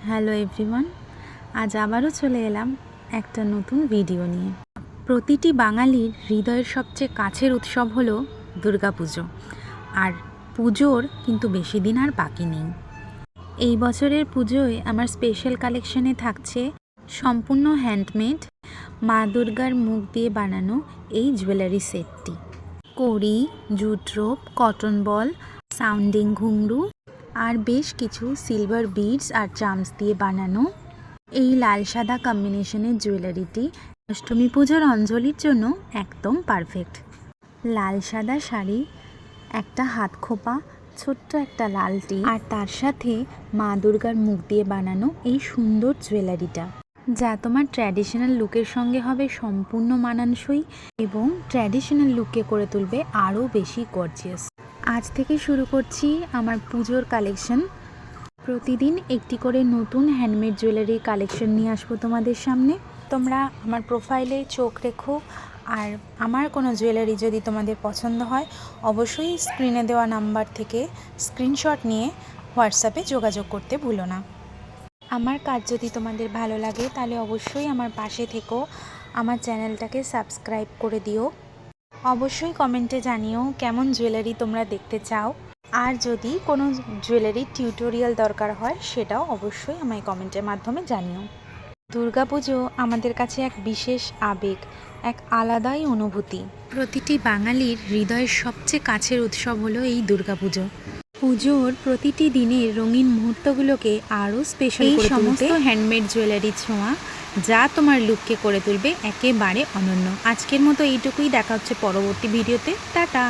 Hello everyone, আজ আবারও চলে এলাম একটা নতুন ভিডিও নিয়ে। প্রতিটি বাঙালির হৃদয়ের সবচেয়ে কাছের উৎসব হলো দুর্গাপুজো। আর পুজোর কিন্তু বেশি দিন আর বাকি নেই। এই বছরের পুজোয় আমার স্পেশাল কালেকশনে থাকছে সম্পূর্ণ হ্যান্ডমেড মা দুর্গার মুখ দিয়ে বানানো এই জুয়েলারি সেটটি। কড়ি, জুট রোপ, কটন বল, সাউন্ডিং ঘুংরু আর বেশ কিছু সিলভার বিডস আর চার্মস দিয়ে বানানো এই লাল সাদা কম্বিনেশনের জুয়েলারিটি অষ্টমী পুজোর অঞ্জলির জন্য একদম পারফেক্ট। লাল সাদা শাড়ি, একটা হাত খোপা, ছোট্ট একটা লালটি আর তার সাথে মা দুর্গার মুখ দিয়ে বানানো এই সুন্দর জুয়েলারিটা, যা তোমার ট্র্যাডিশনাল লুকের সঙ্গে হবে সম্পূর্ণ মানানসই এবং ট্র্যাডিশনাল লুককে করে তুলবে আরও বেশি গর্জিয়াস। আজ থেকে শুরু করছি আমার পুজোর কালেকশন। প্রতিদিন একটি করে নতুন হ্যান্ডমেড জুয়েলারির কালেকশন নিয়ে আসবো তোমাদের সামনে। তোমরা আমার প্রোফাইলে চোখ রেখো, আর আমার কোনো জুয়েলারি যদি তোমাদের পছন্দ হয় অবশ্যই স্ক্রিনে দেওয়া নাম্বার থেকে স্ক্রিনশট নিয়ে হোয়াটসঅ্যাপে যোগাযোগ করতে ভুলো না। আমার কাজ যদি তোমাদের ভালো লাগে তাহলে অবশ্যই আমার পাশে থেকো, আমার চ্যানেলটাকে সাবস্ক্রাইব করে দিও। অবশ্যই কমেন্টে জানিও কেমন জুয়েলারি তোমরা দেখতে চাও, আর যদি কোনো জুয়েলারির টিউটোরিয়াল দরকার হয় সেটাও অবশ্যই আমায় কমেন্টের মাধ্যমে জানিও। দুর্গাপুজো আমাদের কাছে এক বিশেষ আবেগ, এক আলাদাই অনুভূতি। প্রতিটি বাঙালির হৃদয়ের সবচেয়ে কাছের উৎসব হলো এই দুর্গাপুজো। পুজোর প্রতিটি দিনের রঙিন মুহূর্তগুলোকে আরও স্পেশাল করে তুলতে হ্যান্ডমেড জুয়েলারি ছোঁয়া, যা তোমার লুককে করে তুলবে একেবারে অনন্য। আজকের মতো এইটুকুই, দেখা হচ্ছে পরবর্তী ভিডিওতে। টাটা।